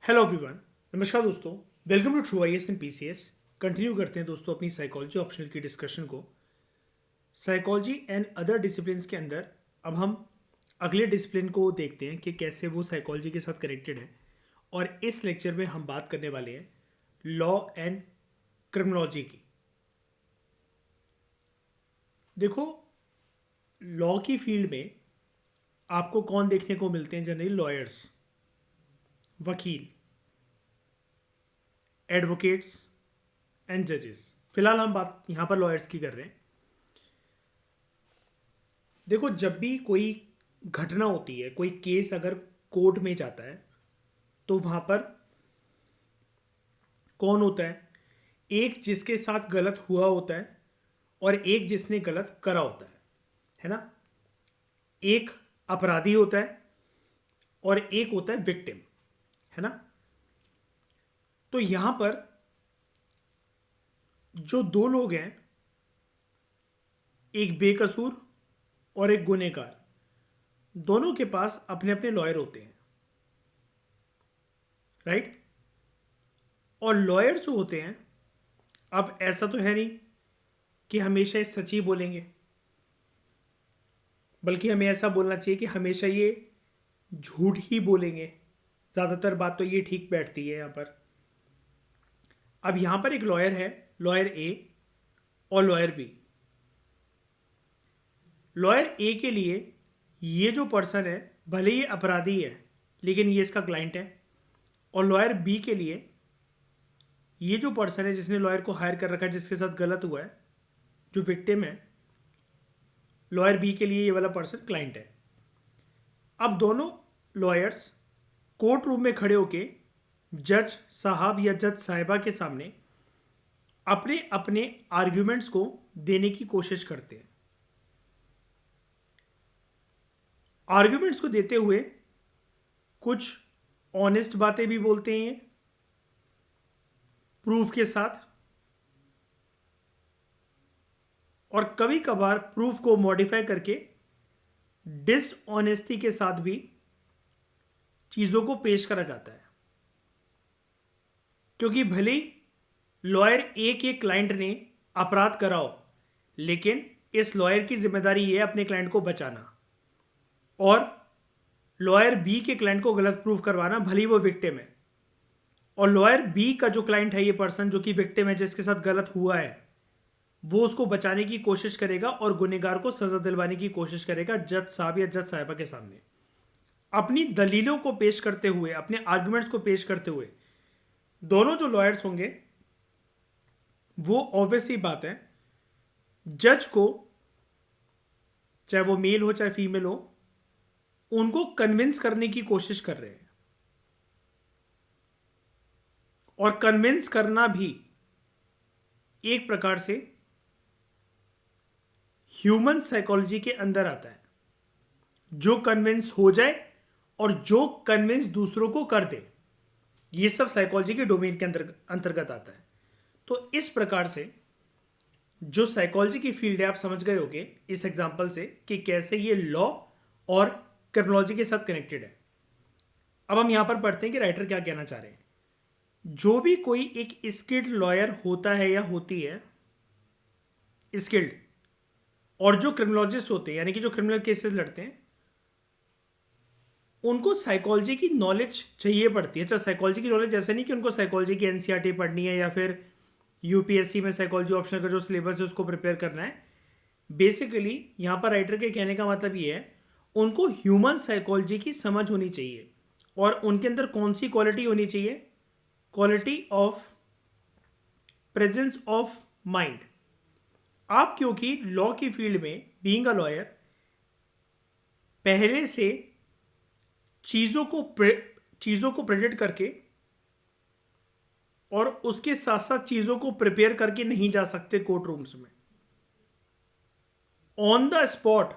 Hello everyone. नमस्कार दोस्तों, welcome to True IAS and PCS. Continue करते हैं दोस्तों अपनी साइकोलॉजी ऑप्शनल की डिस्कशन को। साइकोलॉजी एंड अदर डिसिप्लिन्स के अंदर अब हम अगले डिसिप्लिन को देखते हैं कि कैसे वो साइकोलॉजी के साथ कनेक्टेड है। और इस लेक्चर में हम बात करने वाले हैं लॉ एंड क्रिमिनोलॉजी की। देखो, लॉ की फील्ड में आपको कौन देखने को मिलते हैं? जनरली लॉयर्स, वकील, एडवोकेट्स एंड जजेस। फिलहाल हम बात यहाँ पर लॉयर्स की कर रहे हैं। देखो, जब भी कोई घटना होती है, कोई केस अगर कोर्ट में जाता है, तो वहाँ पर कौन होता है? एक जिसके साथ गलत हुआ होता है और एक जिसने गलत करा होता है ना? एक अपराधी होता है और एक होता है विक्टिम, है ना? तो यहाँ पर जो दो लोग हैं, एक बेकसूर और एक गुनहगार, दोनों के पास अपने अपने लॉयर होते हैं, राइट? और लॉयर जो होते हैं, अब ऐसा तो है नहीं कि हमेशा ये सच ही बोलेंगे, बल्कि हमें ऐसा बोलना चाहिए कि हमेशा ये झूठ ही बोलेंगे। ज़्यादातर बात तो ये ठीक बैठती है यहाँ पर। अब यहाँ पर एक लॉयर है, लॉयर ए और लॉयर बी। लॉयर ए के लिए ये जो पर्सन है, भले ही अपराधी है लेकिन ये इसका क्लाइंट है। और लॉयर बी के लिए ये जो पर्सन है जिसने लॉयर को हायर कर रखा है, जिसके साथ गलत हुआ है, जो विक्टिम है, लॉयर बी के लिए ये वाला पर्सन क्लाइंट है। अब दोनों लॉयर्स कोर्ट रूम में खड़े होके जज साहब या जज साहिबा के सामने अपने अपने आर्ग्यूमेंट्स को देने की कोशिश करते हैं। आर्ग्यूमेंट्स को देते हुए कुछ ऑनेस्ट बातें भी बोलते हैं, प्रूफ के साथ, और कभी कभार प्रूफ को मॉडिफाई करके डिसऑनेस्टी के साथ भी चीजों को पेश करा जाता है। क्योंकि भले ही लॉयर ए के क्लाइंट ने अपराध करा हो, लेकिन इस लॉयर की जिम्मेदारी यह है अपने क्लाइंट को बचाना, और लॉयर बी के क्लाइंट को गलत प्रूफ करवाना, भले ही वो विक्टिम है। और लॉयर बी का जो क्लाइंट है, ये पर्सन जो कि विक्टिम है, जिसके साथ गलत हुआ है, वो उसको बचाने की कोशिश करेगा और गुनहगार को सजा दिलवाने की कोशिश करेगा जज साहब या जज साहिबा के सामने। अपनी दलीलों को पेश करते हुए, अपने आर्गुमेंट्स को पेश करते हुए दोनों जो लॉयर्स होंगे, वो ऑब्वियस ही बात है, जज को, चाहे वो मेल हो चाहे फीमेल हो, उनको कन्विंस करने की कोशिश कर रहे हैं। और कन्विंस करना भी एक प्रकार से ह्यूमन साइकोलॉजी के अंदर आता है। जो कन्विंस हो जाए और जो कन्विंस दूसरों को कर दे, ये सब साइकोलॉजी के डोमेन के अंतर्गत आता है। तो इस प्रकार से जो साइकोलॉजी की फील्ड है, आप समझ गए होंगे इस एग्जांपल से कि कैसे ये लॉ और क्रिमिनोलॉजी के साथ कनेक्टेड है। अब हम यहां पर पढ़ते हैं कि राइटर क्या कहना चाह रहे हैं। जो भी कोई एक स्किल्ड लॉयर होता है या होती है, स्किल्ड, और जो क्रिमिनोलॉजिस्ट होते हैं, यानी कि जो क्रिमिनल केसेस लड़ते हैं, उनको साइकोलॉजी की नॉलेज चाहिए पड़ती है। अच्छा, साइकोलॉजी की नॉलेज ऐसा नहीं कि उनको साइकोलॉजी की एनसीईआरटी पढ़नी है या फिर यूपीएससी में साइकोलॉजी ऑप्शनल का जो सिलेबस है उसको प्रिपेयर करना है। बेसिकली यहाँ पर राइटर के कहने का मतलब ये है, उनको ह्यूमन साइकोलॉजी की समझ होनी चाहिए। और उनके अंदर कौन सी क्वालिटी होनी चाहिए? Quality of presence of mind. आप क्योंकि लॉ की फील्ड में बीइंग अ लॉयर पहले से चीजों को प्रेडिक्ट करके और उसके साथ साथ चीजों को प्रिपेयर करके नहीं जा सकते कोर्ट रूम्स में। ऑन द स्पॉट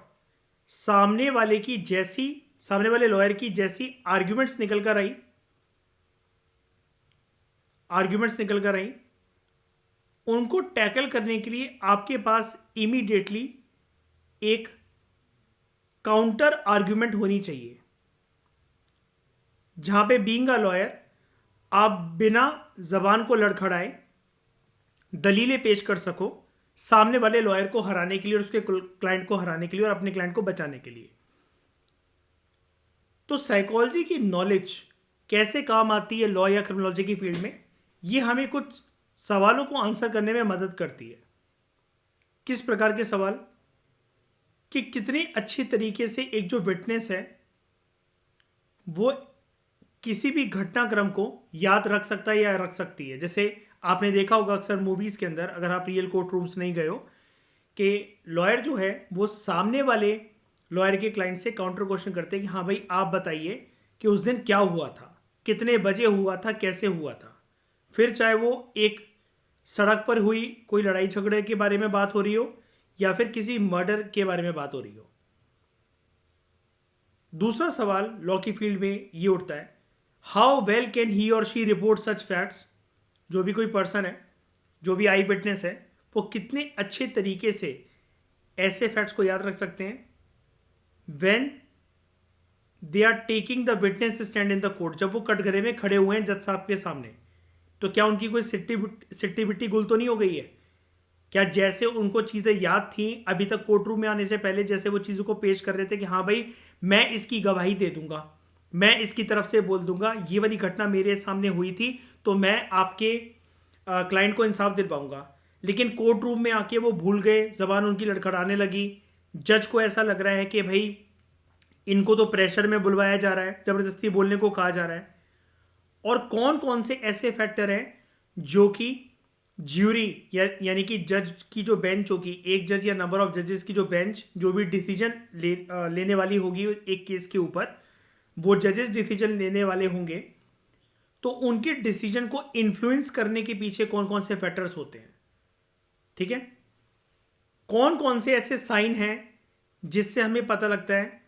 सामने वाले लॉयर की जैसी आर्ग्यूमेंट्स निकल कर आई, उनको टैकल करने के लिए आपके पास इमीडिएटली एक काउंटर आर्ग्यूमेंट होनी चाहिए, जहां पे बीइंग अ लॉयर आप बिना जबान को लड़खड़ाए दलीलें पेश कर सको सामने वाले लॉयर को हराने के लिए और उसके क्लाइंट को हराने के लिए और अपने क्लाइंट को बचाने के लिए। तो साइकोलॉजी की नॉलेज कैसे काम आती है लॉ या क्रिमिनोलॉजी की फील्ड में, ये हमें कुछ सवालों को आंसर करने में मदद करती है। किस प्रकार के सवाल? कि कितने अच्छी तरीके से एक जो विटनेस है वो किसी भी घटनाक्रम को याद रख सकता है या रख सकती है। जैसे आपने देखा होगा अक्सर मूवीज के अंदर, अगर आप रियल कोर्ट रूम्स नहीं गए हो, कि लॉयर जो है वो सामने वाले लॉयर के क्लाइंट से काउंटर क्वेश्चन करते हैं कि हाँ भाई आप बताइए कि उस दिन क्या हुआ था, कितने बजे हुआ था, कैसे हुआ था। फिर चाहे वो एक सड़क पर हुई कोई लड़ाई झगड़े के बारे में बात हो रही हो या फिर किसी मर्डर के बारे में बात हो रही हो। दूसरा सवाल लॉ की फील्ड में ये उठता है, हाउ वेल कैन ही और शी रिपोर्ट सच फैक्ट्स। जो भी कोई पर्सन है, जो भी आई विटनेस है, वो कितने अच्छे तरीके से ऐसे फैक्ट्स को याद रख सकते हैं when they are taking the witness stand in the court. जब वो कटघरे में खड़े हुए हैं जज साहब के सामने, तो क्या उनकी कोई सिट्टी बिट्टी गुल तो नहीं हो गई है? क्या जैसे उनको चीज़ें याद थी अभी तक कोर्ट रूम में आने से पहले, जैसे वो चीज़ों को पेश कर रहे थे कि हाँ भाई मैं इसकी गवाही दे दूंगा, मैं इसकी तरफ से बोल दूंगा, ये वाली घटना मेरे सामने हुई थी तो मैं आपके क्लाइंट को इंसाफ दिलवाऊंगा। लेकिन कोर्ट रूम में आके वो भूल गए, जबान उनकी लड़खड़ाने लगी, जज को ऐसा लग रहा है कि भाई इनको तो प्रेशर में बुलवाया जा रहा है, ज़बरदस्ती बोलने को कहा जा रहा है। और कौन कौन से ऐसे फैक्टर हैं जो कि ज्यूरी यानी कि जज की जो बेंच होगी, एक जज या नंबर ऑफ जजेस की जो बेंच जो भी डिसीजन लेने वाली होगी एक केस के ऊपर, वो जजेस डिसीजन लेने वाले होंगे, तो उनके डिसीजन को इन्फ्लुएंस करने के पीछे कौन कौन से फैक्टर्स होते हैं। ठीक है, कौन कौन से ऐसे साइन हैं जिससे हमें पता लगता है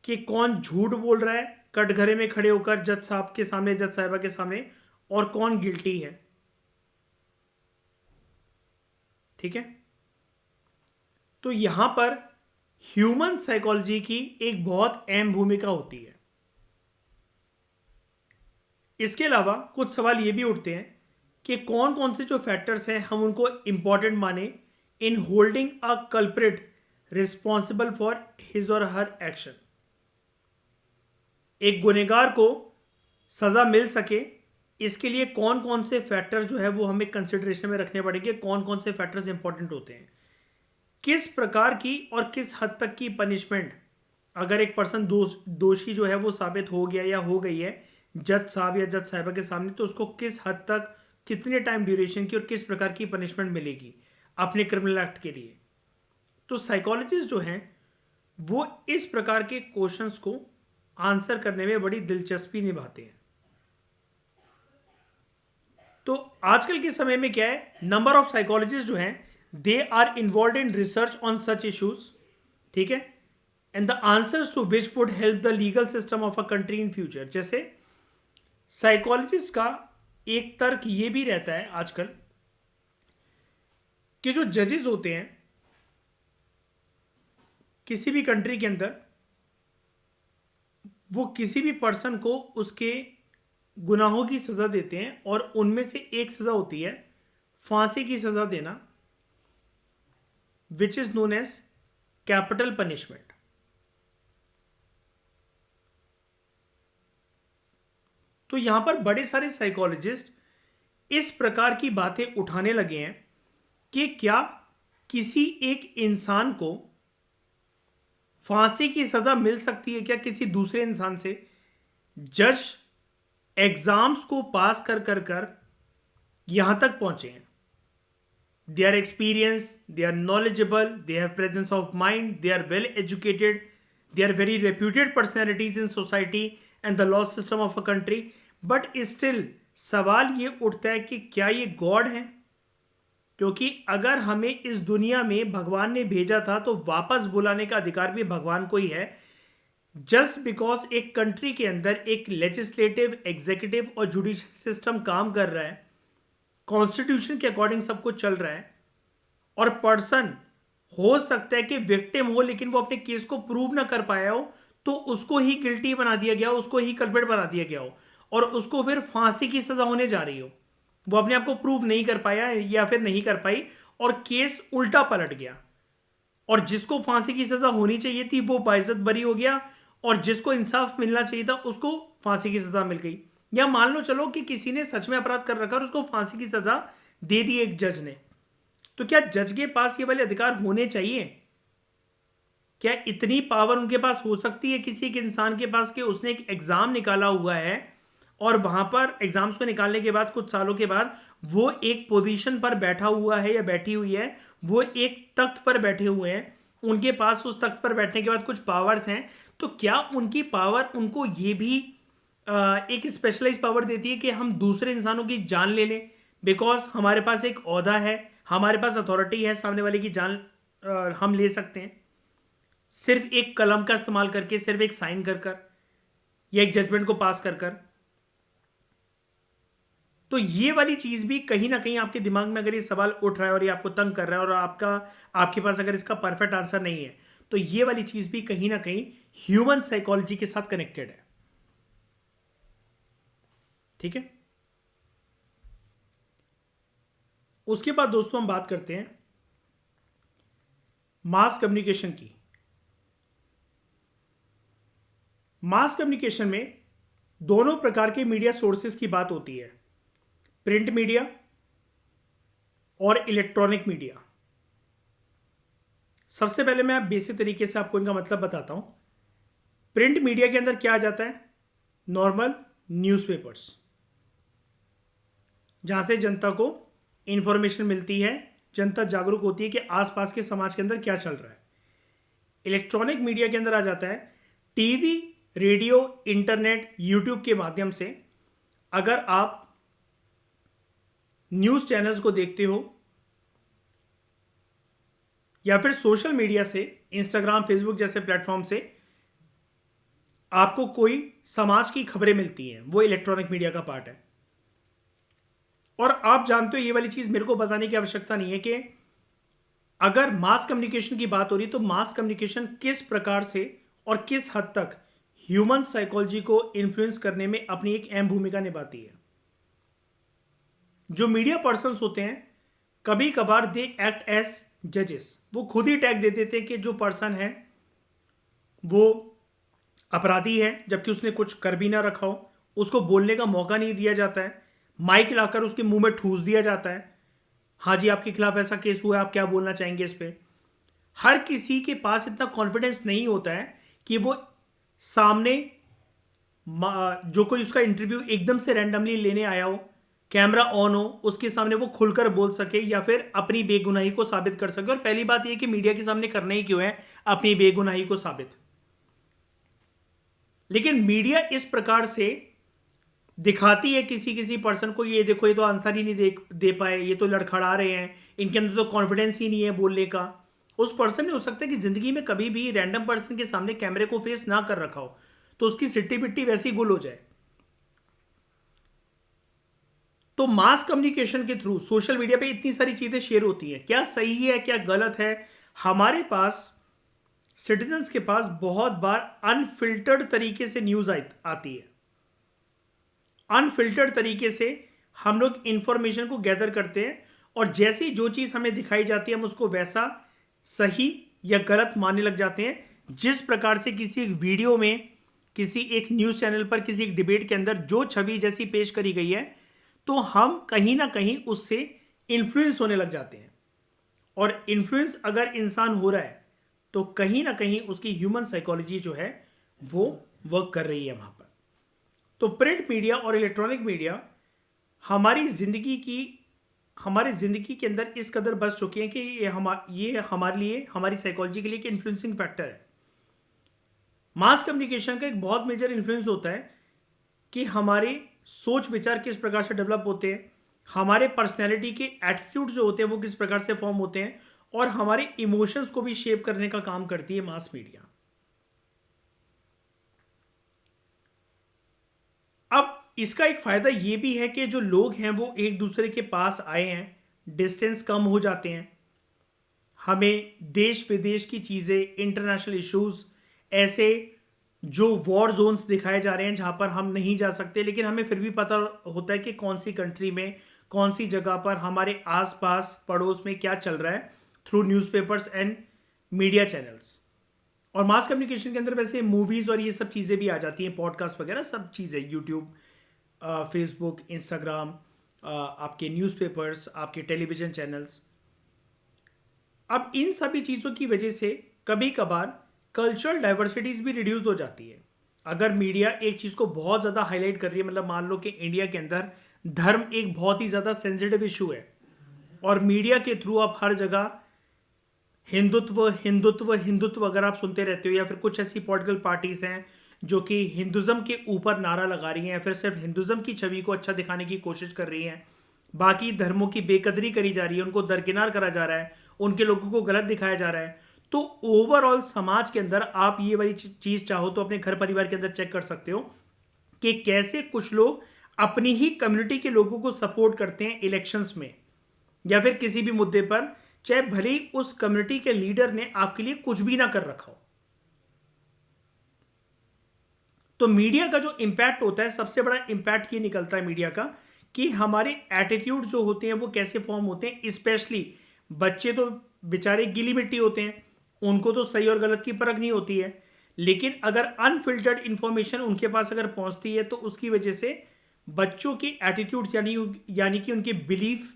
कि कौन झूठ बोल रहा है कटघरे में खड़े होकर जज साहब के सामने, जज साहिबा के सामने, और कौन गिल्टी है। ठीक है, तो यहां पर ह्यूमन साइकोलॉजी की एक बहुत अहम भूमिका होती है। इसके अलावा कुछ सवाल ये भी उठते हैं कि कौन कौन से जो फैक्टर्स हैं हम उनको इंपॉर्टेंट माने in holding a culprit responsible for his और हर एक्शन। एक गुनहगार को सजा मिल सके इसके लिए कौन कौन से फैक्टर जो है वो हमें कंसिडरेशन में रखने पड़ेंगे, कौन कौन से फैक्टर्स इंपॉर्टेंट होते हैं, किस प्रकार की और किस हद तक की पनिशमेंट अगर एक पर्सन दोषी जो है वो साबित हो गया या हो गई है जज साहब या जज साहिबा के सामने, तो उसको किस हद तक, कितने टाइम ड्यूरेशन की और किस प्रकार की पनिशमेंट मिलेगी अपने क्रिमिनल एक्ट के लिए। तो साइकोलॉजिस्ट जो हैं वो इस प्रकार के क्वेश्चंस को आंसर करने में बड़ी दिलचस्पी निभाते हैं। तो आजकल के समय में क्या है, नंबर ऑफ साइकोलॉजिस्ट जो हैं they are involve in research on such issues. ठीक है, and the answers to which would help the legal system of a country in future. जैसे साइकोलॉजिस्ट का एक तर्क ये भी रहता है आजकल कि जो जजेस होते हैं किसी भी कंट्री के अंदर, वो किसी भी पर्सन को उसके गुनाहों की सजा देते हैं और उनमें से एक सजा होती है फांसी की सजा देना, which is known as capital punishment. तो यहां पर बड़े सारे साइकोलॉजिस्ट इस प्रकार की बातें उठाने लगे हैं कि क्या किसी एक इंसान को फांसी की सजा मिल सकती है क्या किसी दूसरे इंसान से। जज एग्जाम्स को पास कर कर कर यहां तक पहुंचे हैं, they are experience, they are knowledgeable, they have presence of mind, they are well educated, they are very reputed personalities in society and the law system of a country, but still सवाल ये उठता है कि क्या ये God है। क्योंकि अगर हमें इस दुनिया में भगवान ने भेजा था तो वापस बुलाने का अधिकार भी भगवान को ही है। जस्ट बिकॉज एक कंट्री के अंदर एक लेजिस्लेटिव, एग्जीक्यूटिव और जुडिशियल सिस्टम काम कर रहा है, कॉन्स्टिट्यूशन के अकॉर्डिंग सब कुछ चल रहा है, और पर्सन हो सकता है कि विक्टिम हो लेकिन वो अपने केस को प्रूव ना कर पाया हो, तो उसको ही गिल्टी बना दिया गया हो, उसको ही कल्प्रिट बना दिया गया हो। और उसको फिर फांसी की सजा होने जा रही हो, वो अपने आप को प्रूव नहीं कर पाया या फिर नहीं कर पाई, और केस उल्टा पलट गया, और जिसको फांसी की सजा होनी चाहिए थी वो बाइज्जत बरी हो गया, और जिसको इंसाफ मिलना चाहिए था उसको फांसी की सजा मिल गई। या मान लो चलो कि किसी ने सच में अपराध कर रखा और उसको फांसी की सजा दे दी एक जज ने, तो क्या जज के पास ये वाले अधिकार होने चाहिए? क्या इतनी पावर उनके पास हो सकती है किसी एक इंसान के पास कि उसने एक एग्जाम निकाला हुआ है और वहां पर एग्जाम्स को निकालने के बाद कुछ सालों के बाद वो एक पोजीशन पर बैठा हुआ है या बैठी हुई है, वो एक तख्त पर बैठे हुए हैं, उनके पास उस तख्त पर बैठने के बाद कुछ पावर्स हैं, तो क्या उनकी पावर उनको ये भी एक स्पेशलाइज पावर देती है कि हम दूसरे इंसानों की जान ले लें बिकॉज हमारे पास एक ओहदा है, हमारे पास अथॉरिटी है, सामने वाले की जान हम ले सकते हैं सिर्फ एक कलम का इस्तेमाल करके, सिर्फ एक साइन कर कर या एक जजमेंट को पास कर कर? तो ये वाली चीज भी कहीं ना कहीं आपके दिमाग में अगर ये सवाल उठ रहा है और ये आपको तंग कर रहा है और आपके पास अगर इसका परफेक्ट आंसर नहीं है, तो ये वाली चीज भी कहीं ना कहीं ह्यूमन साइकोलॉजी के साथ कनेक्टेड है। ठीक है, उसके बाद दोस्तों हम बात करते हैं मास कम्युनिकेशन की। मास कम्युनिकेशन में दोनों प्रकार के मीडिया सोर्सेस की बात होती है, प्रिंट मीडिया और इलेक्ट्रॉनिक मीडिया। सबसे पहले मैं बेसिक तरीके से आपको इनका मतलब बताता हूं। प्रिंट मीडिया के अंदर क्या आ जाता है? नॉर्मल न्यूज़पेपर्स, जहां से जनता को इंफॉर्मेशन मिलती है, जनता जागरूक होती है कि आसपास के समाज के अंदर क्या चल रहा है। इलेक्ट्रॉनिक मीडिया के अंदर आ जाता है टीवी, रेडियो, इंटरनेट, यूट्यूब के माध्यम से अगर आप न्यूज़ चैनल्स को देखते हो या फिर सोशल मीडिया से, इंस्टाग्राम, फेसबुक जैसे प्लेटफॉर्म से आपको कोई समाज की खबरें मिलती हैं, वो इलेक्ट्रॉनिक मीडिया का पार्ट है। और आप जानते हो ये वाली चीज मेरे को बताने की आवश्यकता नहीं है कि अगर मास कम्युनिकेशन की बात हो रही तो मास कम्युनिकेशन किस प्रकार से और किस हद तक ह्यूमन साइकोलॉजी को इन्फ्लुएंस करने में अपनी एक अहम भूमिका निभाती है। जो मीडिया पर्सन होते हैं कभी कभार दे एक्ट एज जजेस, वो खुद ही टैग दे देते हैं कि जो पर्सन है वो अपराधी है, जबकि उसने कुछ कर भी ना रखा हो, उसको बोलने का मौका नहीं दिया जाता है, माइक लाकर उसके मुंह में ठूस दिया जाता है, हाँ जी आपके खिलाफ ऐसा केस हुआ है, आप क्या बोलना चाहेंगे इस पे। हर किसी के पास इतना कॉन्फिडेंस नहीं होता है कि वो सामने जो कोई उसका इंटरव्यू एकदम से रैंडमली लेने आया हो, कैमरा ऑन हो, उसके सामने वो खुलकर बोल सके या फिर अपनी बेगुनाही को साबित कर सके। और पहली बात यह कि मीडिया के सामने करना ही क्यों है अपनी बेगुनाही को साबित। लेकिन मीडिया इस प्रकार से दिखाती है किसी किसी पर्सन को, ये देखो ये तो आंसर ही नहीं दे पाए, ये तो लड़खड़ा रहे हैं, इनके अंदर तो कॉन्फिडेंस ही नहीं है बोलने का। उस पर्सन ने हो सकता है कि जिंदगी में कभी भी रैंडम पर्सन के सामने कैमरे को फेस ना कर रखा हो, तो उसकी सिट्टी पिट्टी वैसी गुल हो जाए। तो मास कम्युनिकेशन के थ्रू सोशल मीडिया पे इतनी सारी चीजें शेयर होती हैं, क्या सही है क्या गलत है, हमारे पास सिटीजन्स के पास बहुत बार अनफिल्टर्ड तरीके से न्यूज आती है। अनफिल्टर्ड तरीके से हम लोग इंफॉर्मेशन को गैदर करते हैं और जैसी जो चीज हमें दिखाई जाती है हम उसको वैसा सही या गलत मानने लग जाते हैं। जिस प्रकार से किसी एक वीडियो में, किसी एक न्यूज चैनल पर, किसी एक डिबेट के अंदर जो छवि जैसी पेश करी गई है, तो हम कहीं ना कहीं उससे इन्फ्लुएंस होने लग जाते हैं। और इन्फ्लुएंस अगर इंसान हो रहा है तो कहीं ना कहीं उसकी ह्यूमन साइकोलॉजी जो है वो वर्क कर रही है वहां पर। तो प्रिंट मीडिया और इलेक्ट्रॉनिक मीडिया हमारी जिंदगी के अंदर इस कदर बस चुके हैं कि ये हमारे लिए, हमारी साइकोलॉजी के लिए एक इन्फ्लुएंसिंग फैक्टर है। मास कम्युनिकेशन का एक बहुत मेजर इन्फ्लुएंस होता है कि हमारे सोच विचार किस प्रकार से डेवलप होते हैं, हमारे पर्सनैलिटी के एटीट्यूड जो होते हैं वो किस प्रकार से फॉर्म होते हैं, और हमारे इमोशंस को भी शेप करने का काम करती है मास मीडिया। अब इसका एक फायदा ये भी है कि जो लोग हैं वो एक दूसरे के पास आए हैं, डिस्टेंस कम हो जाते हैं, हमें देश विदेश की चीज़ें, इंटरनेशनल इश्यूज ऐसे जो वॉर जोन्स दिखाए जा रहे हैं जहां पर हम नहीं जा सकते, लेकिन हमें फिर भी पता होता है कि कौन सी कंट्री में, कौन सी जगह पर, हमारे आसपास पड़ोस में क्या चल रहा है, through newspapers and media channels. और मास कम्युनिकेशन के अंदर वैसे मूवीज और ये सब चीज़ें भी आ जाती हैं, पॉडकास्ट वगैरह सब चीज़ें, यूट्यूब, फेसबुक, इंस्टाग्राम, आपके न्यूज़पेपर्स, आपके टेलीविजन चैनल्स। अब इन सभी चीज़ों की वजह से कभी कभार कल्चरल डाइवर्सिटीज भी रिड्यूस हो जाती है। अगर मीडिया एक चीज़ को बहुत ज़्यादा हाईलाइट कर रही है, मतलब मान लो कि इंडिया के अंदर धर्म एक बहुत ही ज़्यादा सेंसिटिव इशू है, और मीडिया के थ्रू आप हर जगह हिंदुत्व हिंदुत्व हिंदुत्व अगर आप सुनते रहते हो, या फिर कुछ ऐसी पॉलिटिकल पार्टीज हैं जो कि हिंदुज्म के ऊपर नारा लगा रही हैं, या फिर सिर्फ हिंदुज्म की छवि को अच्छा दिखाने की कोशिश कर रही हैं, बाकी धर्मों की बेकदरी करी जा रही है, उनको दरकिनार करा जा रहा है, उनके लोगों को गलत दिखाया जा रहा है, तो ओवरऑल समाज के अंदर आप ये वाली चीज चाहो तो अपने घर परिवार के अंदर चेक कर सकते हो कि कैसे कुछ लोग अपनी ही कम्युनिटी के लोगों को सपोर्ट करते हैं इलेक्शंस में, या फिर किसी भी मुद्दे पर, चाहे भले ही उस कम्युनिटी के लीडर ने आपके लिए कुछ भी ना कर रखा हो। तो मीडिया का जो इंपैक्ट होता है, सबसे बड़ा इंपैक्ट ये निकलता है मीडिया का कि हमारे एटीट्यूड जो होते हैं वो कैसे फॉर्म होते हैं। स्पेशली बच्चे तो बेचारे गीली मिट्टी होते हैं, उनको तो सही और गलत की परख नहीं होती है, लेकिन अगर अनफिल्टर्ड इंफॉर्मेशन उनके पास अगर पहुंचती है तो उसकी वजह से बच्चों के एटीट्यूड्स यानी कि उनके बिलीफ,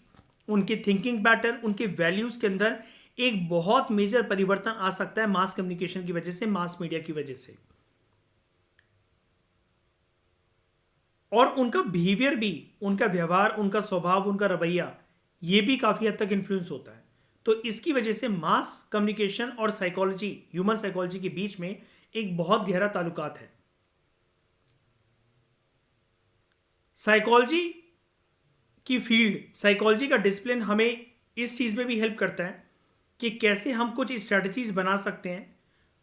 उनके थिंकिंग पैटर्न, उनके वैल्यूज के अंदर एक बहुत मेजर परिवर्तन आ सकता है मास कम्युनिकेशन की वजह से, मास मीडिया की वजह से। और उनका बिहेवियर भी, उनका व्यवहार, उनका स्वभाव, उनका रवैया, ये भी काफी हद तक इन्फ्लुएंस होता है। तो इसकी वजह से मास कम्युनिकेशन और साइकोलॉजी, ह्यूमन साइकोलॉजी के बीच में एक बहुत गहरा ताल्लुकात है। साइकोलॉजी की फील्ड, साइकोलॉजी का डिसिप्लिन हमें इस चीज में भी हेल्प करता है कि कैसे हम कुछ स्ट्रेटजीज बना सकते हैं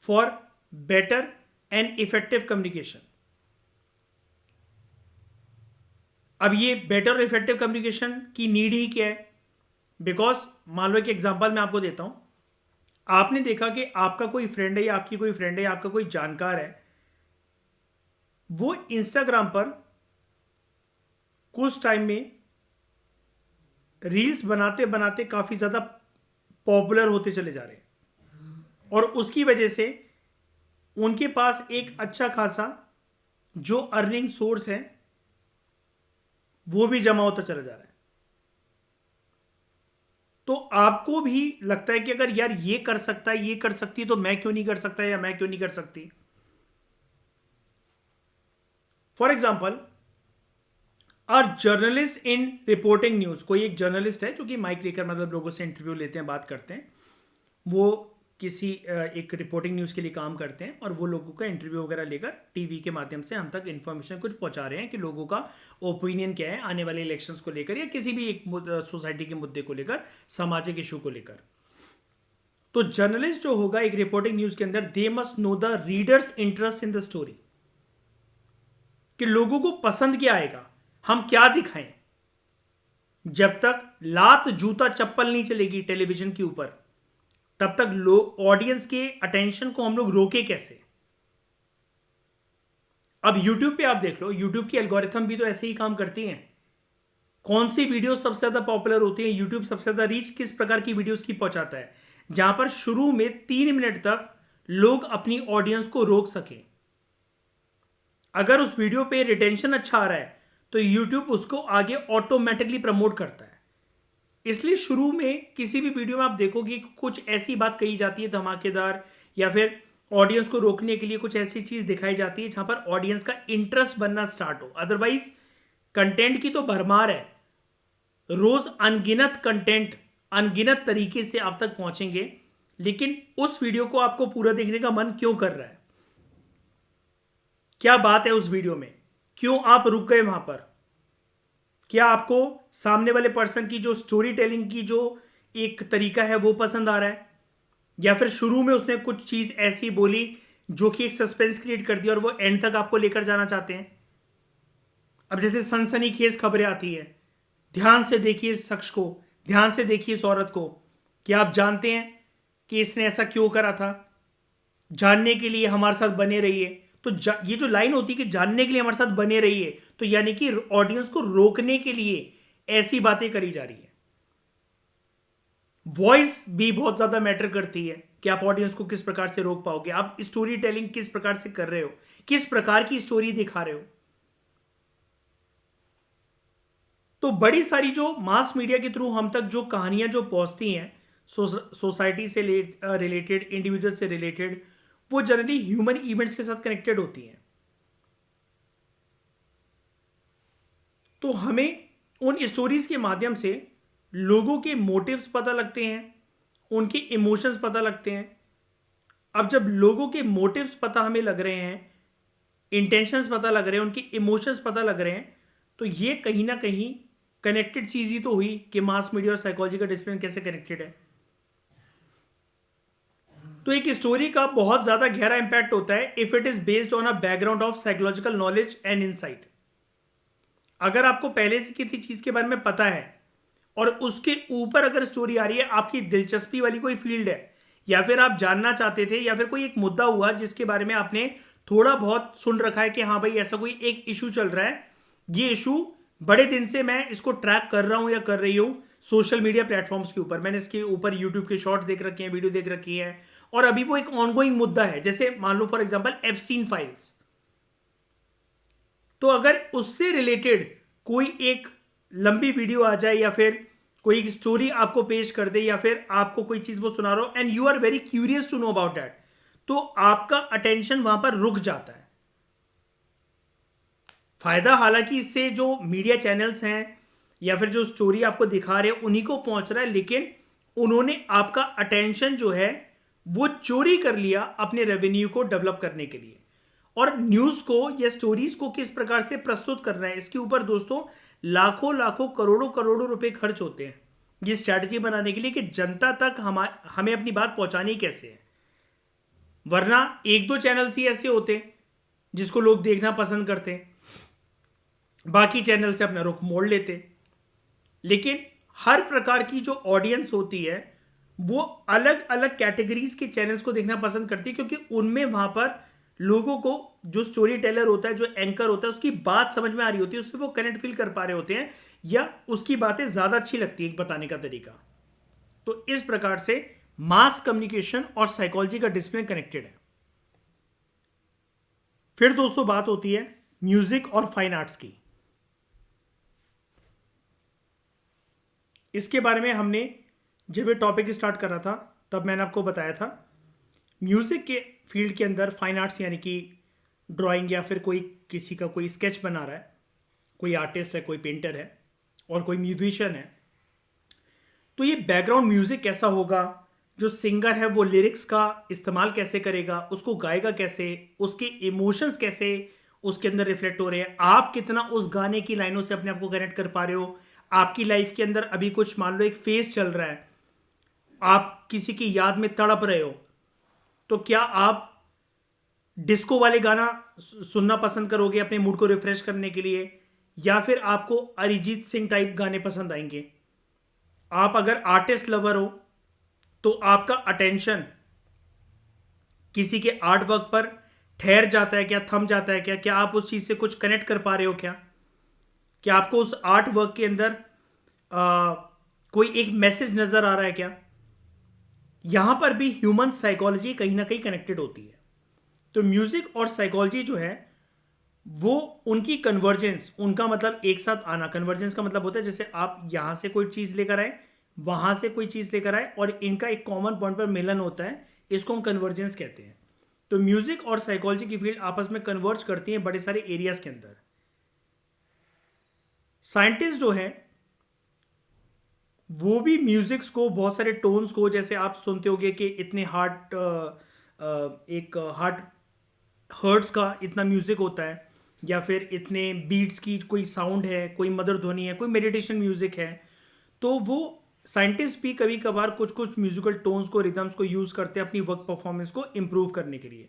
for better and effective communication. अब ये बेटर और इफेक्टिव कम्युनिकेशन की नीड ही क्या है? बिकॉज मान लो एक एग्जांपल मैं आपको देता हूं। आपने देखा कि आपका कोई फ्रेंड है, या आपकी कोई फ्रेंड है, या आपका कोई जानकार है, वो इंस्टाग्राम पर कुछ टाइम में रील्स बनाते बनाते काफी ज्यादा पॉपुलर होते चले जा रहे हैं, और उसकी वजह से उनके पास एक अच्छा खासा जो अर्निंग सोर्स है वो भी जमा होता चला जा रहा है। तो आपको भी लगता है कि अगर यार ये कर सकता है, ये कर सकती है, तो मैं क्यों नहीं कर सकता, या मैं क्यों नहीं कर सकती। For example, are journalist in reporting news, कोई एक जर्नलिस्ट है जो कि माइक लेकर मतलब लोगों से इंटरव्यू लेते हैं, बात करते हैं, वो किसी एक रिपोर्टिंग न्यूज़ के लिए काम करते हैं, और वो लोगों का इंटरव्यू वगैरह लेकर टीवी के माध्यम से हम तक इन्फॉर्मेशन कुछ पहुंचा रहे हैं कि लोगों का ओपिनियन क्या है आने वाले इलेक्शंस को लेकर, या किसी भी एक सोसाइटी के मुद्दे को लेकर, सामाजिक इशू को लेकर। तो जर्नलिस्ट जो होगा एक रिपोर्टिंग न्यूज़ के अंदर, they must know the readers interest in the story, कि लोगों को पसंद क्या आएगा, हम क्या दिखाएं। जब तक लात जूता चप्पल नहीं चलेगी टेलीविजन के ऊपर, तब तक लोग, ऑडियंस के अटेंशन को हम लोग रोके कैसे। अब YouTube पे आप देख लो, YouTube की एल्गोरिथम भी तो ऐसे ही काम करती हैं। कौन सी वीडियो सबसे ज्यादा पॉपुलर होती है, YouTube सबसे ज्यादा रीच किस प्रकार की वीडियोस की पहुंचाता है, जहां पर शुरू में 3 मिनट तक लोग अपनी ऑडियंस को रोक सके। अगर उस वीडियो पे रिटेंशन अच्छा आ रहा है तो YouTube उसको आगे ऑटोमेटिकली प्रमोट करता है। इसलिए शुरू में किसी भी वीडियो में आप देखोगे कि कुछ ऐसी बात कही जाती है धमाकेदार, या फिर ऑडियंस को रोकने के लिए कुछ ऐसी चीज दिखाई जाती है जहां पर ऑडियंस का इंटरेस्ट बनना स्टार्ट हो। अदरवाइज कंटेंट की तो भरमार है, रोज अनगिनत कंटेंट अनगिनत तरीके से आप तक पहुंचेंगे, लेकिन उस वीडियो को आपको पूरा देखने का मन क्यों कर रहा है, क्या बात है उस वीडियो में, क्यों आप रुक गए वहां पर। क्या आपको सामने वाले पर्सन की जो स्टोरी टेलिंग की जो एक तरीका है वो पसंद आ रहा है, या फिर शुरू में उसने कुछ चीज ऐसी बोली जो कि एक सस्पेंस क्रिएट कर दिया और वो एंड तक आपको लेकर जाना चाहते हैं। अब जैसे सनसनीखेज खबरें आती है, ध्यान से देखिए इस शख्स को, ध्यान से देखिए इस औरत को, क्या आप जानते हैं कि इसने ऐसा क्यों करा था, जानने के लिए हमारे साथ बने रहिए। तो ये जो लाइन होती है कि जानने के लिए हमारे साथ बने रहिए, तो यानी कि ऑडियंस को रोकने के लिए ऐसी बातें करी जा रही है। वॉइस भी बहुत ज्यादा मैटर करती है कि आप ऑडियंस को किस प्रकार से रोक पाओगे, आप स्टोरी टेलिंग किस प्रकार से कर रहे हो, किस प्रकार की स्टोरी दिखा रहे हो। तो बड़ी सारी जो मास मीडिया के थ्रू हम तक जो कहानियां जो पहुंचती हैं, सोसाइटी से रिलेटेड, इंडिविजुअल से रिलेटेड, वो जनरली ह्यूमन इवेंट्स के साथ कनेक्टेड होती हैं। तो हमें उन स्टोरीज के माध्यम से लोगों के मोटिव्स पता लगते हैं, उनके इमोशंस पता लगते हैं। अब जब लोगों के मोटिव्स पता हमें लग रहे हैं, इंटेंशंस पता लग रहे हैं, उनके इमोशंस पता लग रहे हैं, तो ये कहीं ना कहीं कनेक्टेड चीज ही तो हुई कि मास मीडिया और साइकोलॉजी का डिसिप्लिन कैसे कनेक्टेड है। तो एक स्टोरी का बहुत ज्यादा गहरा इंपैक्ट होता है if it is based on a background of psychological knowledge and insight. अगर आपको पहले से किसी चीज के बारे में पता है और उसके ऊपर अगर स्टोरी आ रही है, आपकी दिलचस्पी वाली कोई फील्ड है, या फिर आप जानना चाहते थे, या फिर कोई एक मुद्दा हुआ जिसके बारे में आपने थोड़ा बहुत सुन रखा है कि हाँ भाई ऐसा कोई एक इशू चल रहा है, ये इशू बड़े दिन से मैं इसको ट्रैक कर रहा हूं या कर रही हूं सोशल मीडिया प्लेटफॉर्म्स के ऊपर, मैंने इसके ऊपर यूट्यूब के शॉर्ट्स देख रखे हैं, वीडियो देख रखी है, और अभी वो एक ऑनगोइंग मुद्दा है, जैसे मान लो फॉर एग्जांपल एप्स्टीन फाइल्स। तो अगर उससे रिलेटेड कोई एक लंबी वीडियो आ जाए, या फिर कोई एक स्टोरी आपको पेश कर दे, या फिर आपको कोई चीज वो सुना रहा हो and you are very curious to know about that, तो आपका अटेंशन वहां पर रुक जाता है। फायदा हालांकि इससे जो मीडिया चैनल्स हैं या फिर जो स्टोरी आपको दिखा रहे हैं उन्हीं को पहुंच रहा है, लेकिन उन्होंने आपका अटेंशन जो है वो चोरी कर लिया अपने रेवेन्यू को डेवलप करने के लिए। और न्यूज को या स्टोरीज को किस प्रकार से प्रस्तुत करना है, इसके ऊपर दोस्तों लाखों लाखों करोड़ों करोड़ों रुपए खर्च होते हैं ये स्ट्रैटेजी बनाने के लिए कि जनता तक हमें अपनी बात पहुंचानी कैसे है। वरना एक दो चैनल्स ही ऐसे होते हैं जिसको लोग देखना पसंद करते हैं, बाकी चैनल से अपना रुख मोड़ लेते। लेकिन हर प्रकार की जो ऑडियंस होती है वो अलग अलग कैटेगरीज के चैनल्स को देखना पसंद करती है, क्योंकि उनमें वहां पर लोगों को जो स्टोरी टेलर होता है, जो एंकर होता है, उसकी बात समझ में आ रही होती है, उससे वो कनेक्ट फील कर पा रहे होते हैं, या उसकी बातें ज्यादा अच्छी लगती है बताने का तरीका। तो इस प्रकार से मास कम्युनिकेशन और साइकोलॉजी का डिसिप्लिन कनेक्टेड है। फिर दोस्तों बात होती है म्यूजिक और फाइन आर्ट्स की। इसके बारे में हमने जब ये टॉपिक स्टार्ट कर रहा था तब मैंने आपको बताया था, म्यूजिक के फील्ड के अंदर फाइन आर्ट्स यानी कि ड्राइंग, या फिर कोई किसी का कोई स्केच बना रहा है, कोई आर्टिस्ट है, कोई पेंटर है और कोई म्यूजिशियन है, तो ये बैकग्राउंड म्यूजिक कैसा होगा, जो सिंगर है वो लिरिक्स का इस्तेमाल कैसे करेगा, उसको गाएगा कैसे, उसके इमोशंस कैसे उसके अंदर रिफ्लेक्ट हो रहे हैं, आप कितना उस गाने की लाइनों से अपने आप को कनेक्ट कर पा रहे हो। आपकी लाइफ के अंदर अभी कुछ मान लो एक फेज चल रहा है, आप किसी की याद में तड़प रहे हो, तो क्या आप डिस्को वाले गाना सुनना पसंद करोगे अपने मूड को रिफ्रेश करने के लिए, या फिर आपको अरिजीत सिंह टाइप गाने पसंद आएंगे। आप अगर आर्टिस्ट लवर हो तो आपका अटेंशन किसी के आर्ट वर्क पर ठहर जाता है क्या, थम जाता है क्या, क्या आप उस चीज से कुछ कनेक्ट कर पा रहे हो, क्या आपको उस आर्ट वर्क के अंदर कोई एक मैसेज नजर आ रहा है क्या। यहां पर भी ह्यूमन साइकोलॉजी कहीं ना कहीं कनेक्टेड होती है। तो म्यूजिक और साइकोलॉजी जो है वो उनकी कन्वर्जेंस, उनका मतलब एक साथ आना। कन्वर्जेंस का मतलब होता है जैसे आप यहां से कोई चीज लेकर आए, वहां से कोई चीज लेकर आए, और इनका एक कॉमन पॉइंट पर मिलन होता है, इसको हम कन्वर्जेंस कहते हैं। तो म्यूजिक और साइकोलॉजी की फील्ड आपस में कन्वर्ज करती हैं बड़े सारे एरियाज के अंदर। साइंटिस्ट जो है वो भी म्यूजिक्स को, बहुत सारे टोन्स को, जैसे आप सुनते होंगे कि इतने एक हार्ट हर्ट्स का इतना म्यूजिक होता है, या फिर इतने बीट्स की कोई साउंड है, कोई मधुर ध्वनि है, कोई मेडिटेशन म्यूजिक है। तो वो साइंटिस्ट भी कभी कभार कुछ कुछ म्यूजिकल टोन्स को, रिदम्स को यूज करते हैं अपनी वर्क परफॉर्मेंस को इंप्रूव करने के लिए।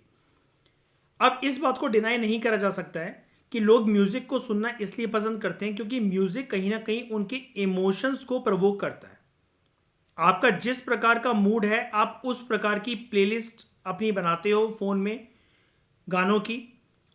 अब इस बात को डिनाई नहीं करा जा सकता है कि लोग म्यूजिक को सुनना इसलिए पसंद करते हैं क्योंकि म्यूजिक कहीं ना कहीं उनके इमोशंस को प्रवोक करता है। आपका जिस प्रकार का मूड है, आप उस प्रकार की प्लेलिस्ट अपनी बनाते हो फोन में गानों की,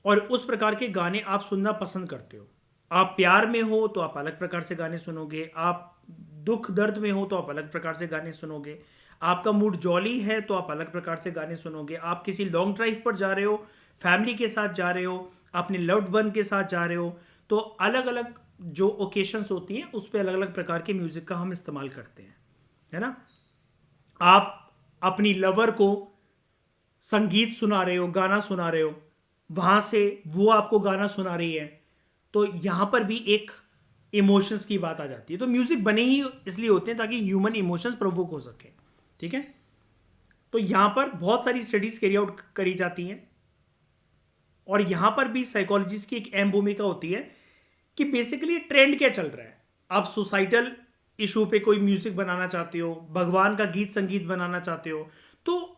और उस प्रकार के गाने आप सुनना पसंद करते हो। आप प्यार में हो तो आप अलग प्रकार से गाने सुनोगे, आप दुख दर्द में हो तो आप अलग प्रकार से गाने सुनोगे, आपका मूड जॉली है तो आप अलग प्रकार से गाने सुनोगे, आप किसी लॉन्ग ड्राइव पर जा रहे हो, फैमिली के साथ जा रहे हो, अपने लव्ड वन के साथ जा रहे हो, तो अलग अलग जो ओकेशंस होती हैं उस पर अलग अलग प्रकार के म्यूजिक का हम इस्तेमाल करते हैं, है ना। आप अपनी लवर को संगीत सुना रहे हो, गाना सुना रहे हो, वहां से वो आपको गाना सुना रही है, तो यहां पर भी एक इमोशंस की बात आ जाती है। तो म्यूजिक बने ही इसलिए होते हैं ताकि ह्यूमन इमोशंस प्रोवोक हो सके, ठीक है। तो यहां पर बहुत सारी स्टडीज कैरी आउट करी जाती हैं और यहां पर भी साइकोलॉजिस्ट की एक अहम भूमिका होती है कि बेसिकली ट्रेंड क्या चल रहा है। आप सोसाइटल इशू पे कोई म्यूजिक बनाना चाहते हो, भगवान का गीत संगीत बनाना चाहते हो, तो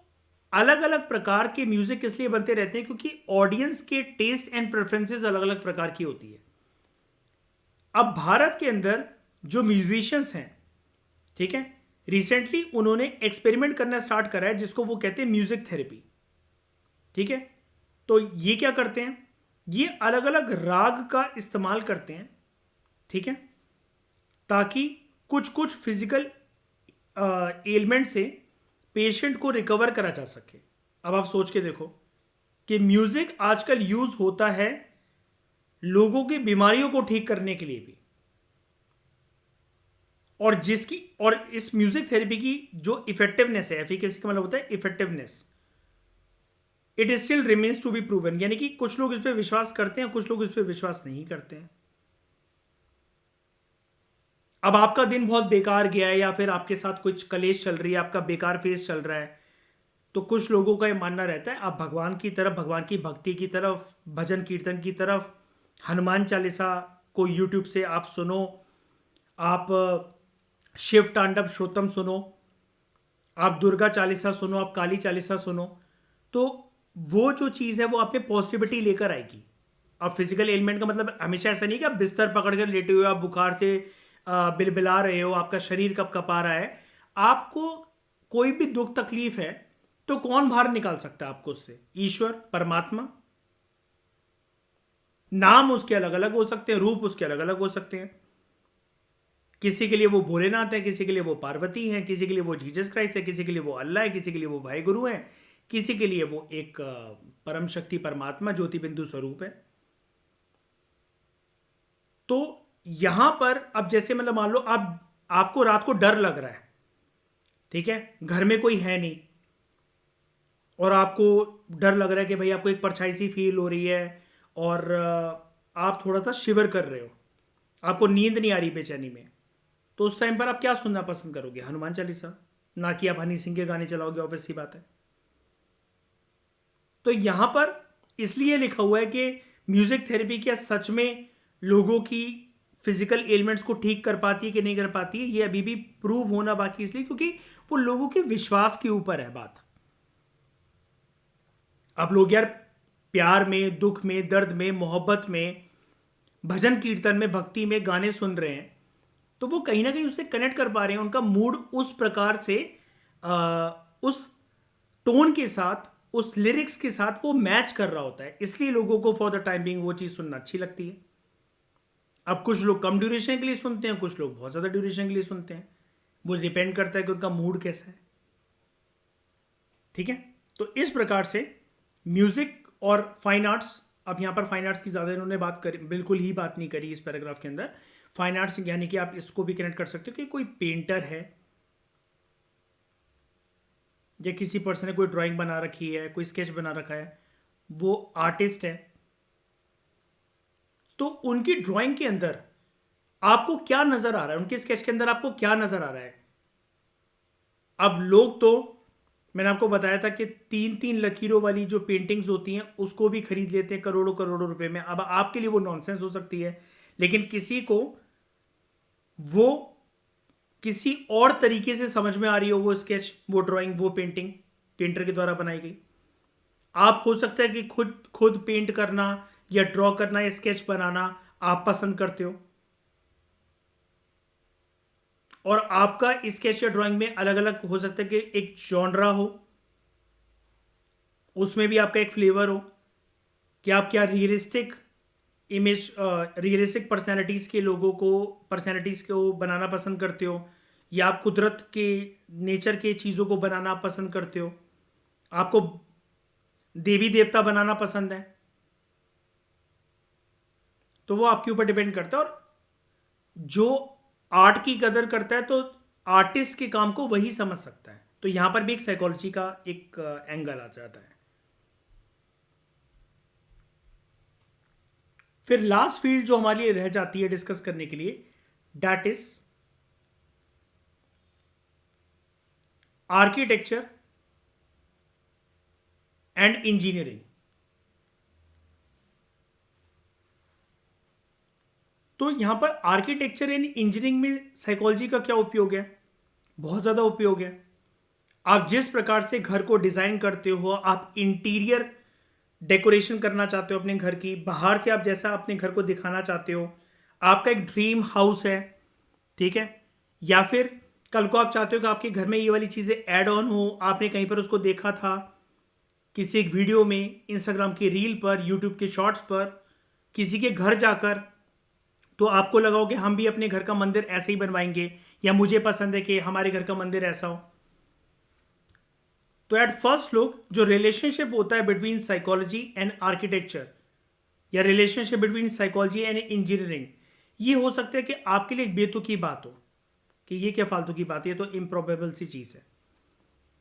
अलग अलग प्रकार के म्यूजिक इसलिए बनते रहते हैं क्योंकि ऑडियंस के टेस्ट एंड प्रेफरेंसेस अलग अलग प्रकार की होती है। अब भारत के अंदर जो म्यूजिशियंस हैं, ठीक है, रिसेंटली उन्होंने एक्सपेरिमेंट करना स्टार्ट करा है जिसको वो कहते हैं म्यूजिक थेरेपी, ठीक है। तो ये क्या करते हैं, ये अलग अलग राग का इस्तेमाल करते हैं, ठीक है, ताकि कुछ कुछ फिजिकल एलिमेंट से पेशेंट को रिकवर करा जा सके। अब आप सोच के देखो कि म्यूजिक आजकल यूज होता है लोगों की बीमारियों को ठीक करने के लिए भी, और इस म्यूजिक थेरेपी की जो इफेक्टिवनेस है, एफिकेसी का मतलब होता है effectiveness, it still remains to be proven, यानी कि कुछ लोग इस पर विश्वास करते हैं, कुछ लोग इस पर विश्वास नहीं करते हैं। अब आपका दिन बहुत बेकार गया है या फिर आपके साथ कुछ कलेश चल रही है, आपका बेकार फेस चल रहा है, तो कुछ लोगों का ये मानना रहता है आप भगवान की तरफ, भगवान की भक्ति की तरफ, भजन कीर्तन की तरफ, हनुमान चालीसा को यूट्यूब से आप सुनो, आप शिव तांडव श्रोतम सुनो, आप दुर्गा चालीसा सुनो, आप काली चालीसा सुनो, तो वो जो चीज़ है वो आप पे पॉजिटिविटी लेकर आएगी। अब फिजिकल एलिमेंट का मतलब हमेशा ऐसा नहीं कि आप बिस्तर पकड़ कर लेटे हुए, आप बुखार से बिलबिला रहे हो, आपका शरीर कब कपा रहा है। आपको कोई भी दुख तकलीफ है तो कौन बाहर निकाल सकता है आपको उससे? ईश्वर, परमात्मा। नाम उसके अलग अलग हो सकते हैं, रूप उसके अलग अलग हो सकते हैं। किसी के लिए वो भोलेनाथ है, किसी के लिए वो पार्वती है, किसी के लिए वो जीसस क्राइस्ट है, किसी के लिए वो अल्लाह है, किसी के लिए वो वाहिगुरु है, किसी के लिए वो एक परम शक्ति परमात्मा ज्योति बिंदु स्वरूप है। तो यहां पर अब जैसे मतलब मान लो आपको रात को डर लग रहा है, ठीक है, घर में कोई है नहीं और आपको डर लग रहा है कि भाई आपको एक परछाई सी फील हो रही है और आप थोड़ा सा शिवर कर रहे हो, आपको नींद नहीं आ रही बेचैनी में, तो उस टाइम पर आप क्या सुनना पसंद करोगे? हनुमान चालीसा, ना कि आप हनी सिंह के गाने चलाओगे, ऑब्वियस सी बात है। तो यहां पर इसलिए लिखा हुआ है कि म्यूजिक थेरेपी क्या सच में लोगों की फिजिकल एलिमेंट्स को ठीक कर पाती है कि नहीं कर पाती है, ये अभी भी प्रूव होना बाकी, इसलिए क्योंकि वो लोगों के विश्वास के ऊपर है बात। आप लोग यार प्यार में, दुख में, दर्द में, मोहब्बत में, भजन कीर्तन में, भक्ति में गाने सुन रहे हैं, तो वो कहीं ना कहीं उससे कनेक्ट कर पा रहे हैं, उनका मूड उस प्रकार से उस टोन के साथ, उस लिरिक्स के साथ वो मैच कर रहा होता है, इसलिए लोगों को फॉर द टाइम बिंग वो चीज़ सुनना अच्छी लगती है। अब कुछ लोग कम ड्यूरेशन के लिए सुनते हैं, कुछ लोग बहुत ज़्यादा ड्यूरेशन के लिए सुनते हैं, वो डिपेंड करता है कि उनका मूड कैसा है, ठीक है। तो इस प्रकार से म्यूजिक और फाइन आर्ट्स, अब यहाँ पर फाइन आर्ट्स की ज़्यादा इन्होंने बात करी, बिल्कुल ही बात नहीं करी इस पैराग्राफ के अंदर। फाइन आर्ट्स यानी कि आप इसको भी कनेक्ट कर सकते हो कि कोई पेंटर है या किसी पर्सन ने कोई ड्राइंग बना रखी है, कोई स्केच बना रखा है, वो आर्टिस्ट है, तो उनकी ड्राइंग के अंदर आपको क्या नजर आ रहा है, उनके स्केच के अंदर आपको क्या नजर आ रहा है? अब लोग तो, मैंने आपको बताया था कि 3-3 लकीरों वाली जो पेंटिंग्स होती हैं उसको भी खरीद लेते हैं करोड़ों करोड़ों रुपए में। अब आपके लिए वो नॉनसेंस हो सकती है, लेकिन किसी को वो किसी और तरीके से समझ में आ रही हो, वो स्केच, वो ड्राइंग, वो पेंटिंग पेंटर के द्वारा बनाई गई। आप हो सकता है कि खुद खुद पेंट करना या ड्रॉ करना या स्केच बनाना आप पसंद करते हो, और आपका स्केच या ड्राइंग में अलग अलग हो सकता है कि एक जॉनरा हो, उसमें भी आपका एक फ्लेवर हो, कि आप क्या रियलिस्टिक इमेज, रियलिस्टिक पर्सनैलिटीज़ को बनाना पसंद करते हो, या आप कुदरत के, नेचर के चीज़ों को बनाना पसंद करते हो, आपको देवी देवता बनाना पसंद है, तो वो आपके ऊपर डिपेंड करता है। और जो आर्ट की कदर करता है तो आर्टिस्ट के काम को वही समझ सकता है। तो यहां पर भी एक साइकोलॉजी का एक एंगल आ जाता है। फिर लास्ट फील्ड जो हमारे लिए रह जाती है डिस्कस करने के लिए, that is architecture and engineering. तो यहां पर आर्किटेक्चर एंड इंजीनियरिंग में साइकोलॉजी का क्या उपयोग है? बहुत ज़्यादा उपयोग है। आप जिस प्रकार से घर को डिज़ाइन करते हो, आप इंटीरियर डेकोरेशन करना चाहते हो अपने घर की, बाहर से आप जैसा अपने घर को दिखाना चाहते हो, आपका एक ड्रीम हाउस है, ठीक है, या फिर कल को आप चाहते हो कि आपके घर में ये वाली चीज़ें ऐड ऑन हो, आपने कहीं पर उसको देखा था किसी एक वीडियो में, इंस्टाग्राम की रील पर, यूट्यूब के शॉर्ट्स पर, किसी के घर जाकर, तो आपको लगा हो कि हम भी अपने घर का मंदिर ऐसे ही बनवाएंगे, या मुझे पसंद है कि हमारे घर का मंदिर ऐसा हो। तो एट फर्स्ट लुक जो रिलेशनशिप होता है बिटवीन साइकोलॉजी एंड आर्किटेक्चर, या relationship between psychology and engineering, ये हो सकता है कि आपके लिए एक बेतुकी बात हो कि ये क्या फालतू की बात है, ये तो इम्प्रोबेबल सी चीज़ है,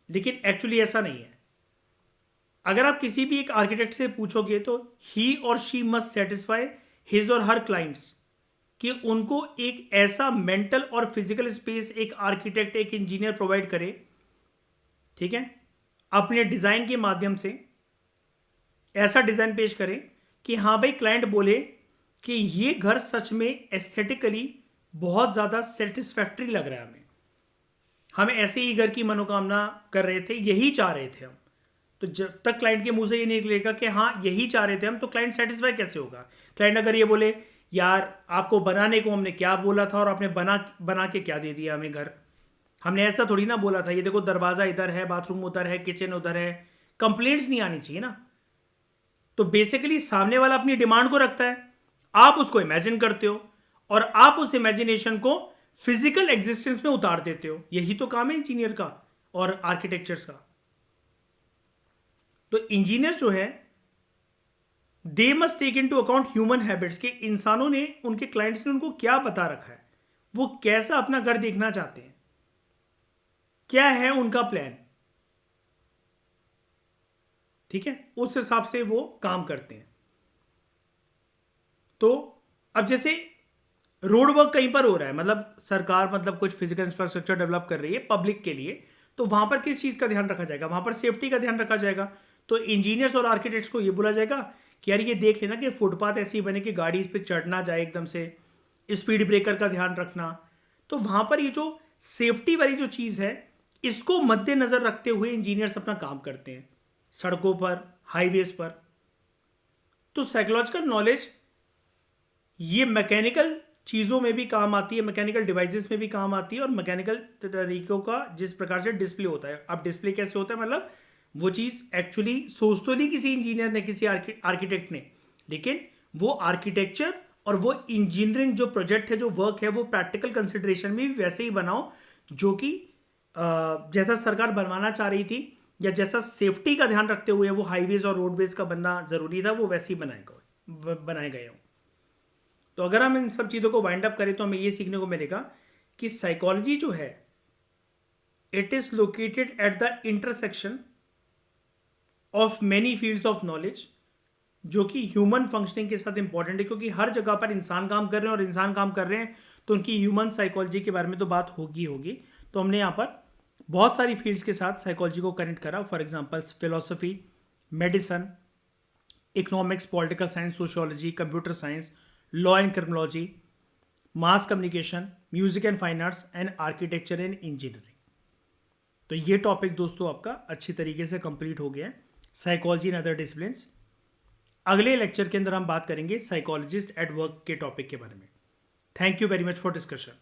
लेकिन एक्चुअली ऐसा नहीं है। अगर आप किसी भी एक आर्किटेक्ट से पूछोगे तो ही और शी मस्ट सेटिस्फाई हिज और हर क्लाइंट्स, कि उनको एक ऐसा मेंटल और फिजिकल स्पेस एक आर्किटेक्ट, एक इंजीनियर प्रोवाइड करे, ठीक है, अपने डिज़ाइन के माध्यम से ऐसा डिज़ाइन पेश करें कि हाँ भाई, क्लाइंट बोले कि ये घर सच में एस्थेटिकली बहुत ज़्यादा सेटिस्फैक्ट्री लग रहा है, हमें ऐसे ही घर की मनोकामना कर रहे थे, यही चाह रहे थे हम। तो जब तक क्लाइंट के मुंह से ये नहीं निकलेगा कि हाँ यही चाह रहे थे हम, तो क्लाइंट सेटिस्फाई कैसे होगा? क्लाइंट अगर ये बोले यार आपको बनाने को हमने क्या बोला था और आपने बना बना के क्या दे दिया हमें घर, हमने ऐसा थोड़ी ना बोला था, ये देखो दरवाज़ा इधर है, बाथरूम उधर है, किचन उधर है, कंप्लेंट्स नहीं आनी चाहिए ना। तो बेसिकली सामने वाला अपनी डिमांड को रखता है, आप उसको इमेजिन करते हो और आप उस इमेजिनेशन को फिजिकल एग्जिस्टेंस में उतार देते हो। यही तो काम है इंजीनियर का और आर्किटेक्चर्स का। तो इंजीनियर जो है, they must take into account human habits, के इंसानों ने, उनके क्लाइंट्स ने उनको क्या बता रखा है, वो कैसा अपना घर देखना चाहते हैं, क्या है उनका प्लान, ठीक है, उस हिसाब से वो काम करते हैं। तो अब जैसे रोड वर्क कहीं पर हो रहा है, मतलब सरकार मतलब कुछ फिजिकल इंफ्रास्ट्रक्चर डेवलप कर रही है पब्लिक के लिए, तो वहां पर किस चीज का ध्यान रखा जाएगा? वहां पर सेफ्टी का ध्यान रखा जाएगा। तो इंजीनियर्स और आर्किटेक्ट्स को ये बोला जाएगा कि यार ये देख लेना कि फुटपाथ ऐसी बने कि गाड़ी इस पर चढ़ना जाए एकदम से, स्पीड ब्रेकर का ध्यान रखना। तो वहां पर ये जो सेफ्टी वाली जो चीज है, इसको मद्देनजर रखते हुए इंजीनियर्स अपना काम करते हैं सड़कों पर, हाईवेज पर। तो साइकोलॉजिकल नॉलेज ये मैकेनिकल चीज़ों में भी काम आती है, मैकेनिकल डिवाइसेस में भी काम आती है, और मैकेनिकल तरीकों का जिस प्रकार से डिस्प्ले होता है। अब डिस्प्ले कैसे होता है, मतलब वो चीज़ एक्चुअली सोच तो ली किसी इंजीनियर ने, किसी आर्किटेक्ट ने, लेकिन वो आर्किटेक्चर और वो इंजीनियरिंग जो प्रोजेक्ट है, जो वर्क है, वो प्रैक्टिकल कंसिडरेशन में भी वैसे ही बनाओ जो कि जैसा सरकार बनवाना चाह रही थी, या जैसा सेफ्टी का ध्यान रखते हुए वो हाईवेज और रोडवेज का बनना जरूरी था, वो वैसे ही बनाए गए हों। तो अगर हम इन सब चीज़ों को वाइंड अप करें तो हमें ये सीखने को मिलेगा कि साइकोलॉजी जो है, it is located at the intersection of many fields of knowledge, जो कि ह्यूमन फंक्शनिंग के साथ इंपॉर्टेंट है, क्योंकि हर जगह पर इंसान काम कर रहे हैं, और इंसान काम कर रहे हैं तो उनकी ह्यूमन साइकोलॉजी के बारे में तो बात होगी होगी। तो हमने यहाँ पर बहुत सारी फील्ड्स के साथ साइकोलॉजी को कनेक्ट करा। For example philosophy, medicine, economics, political science, sociology, computer science, law and criminology, mass communication, music and fine arts, and architecture and engineering. तो ये टॉपिक दोस्तों आपका अच्छी तरीके से कंप्लीट हो गया है, साइकोलॉजी एंड अदर डिसिप्लिन्स। अगले लेक्चर के अंदर हम बात करेंगे साइकोलॉजिस्ट एट वर्क के टॉपिक के बारे में। Thank you very much for discussion.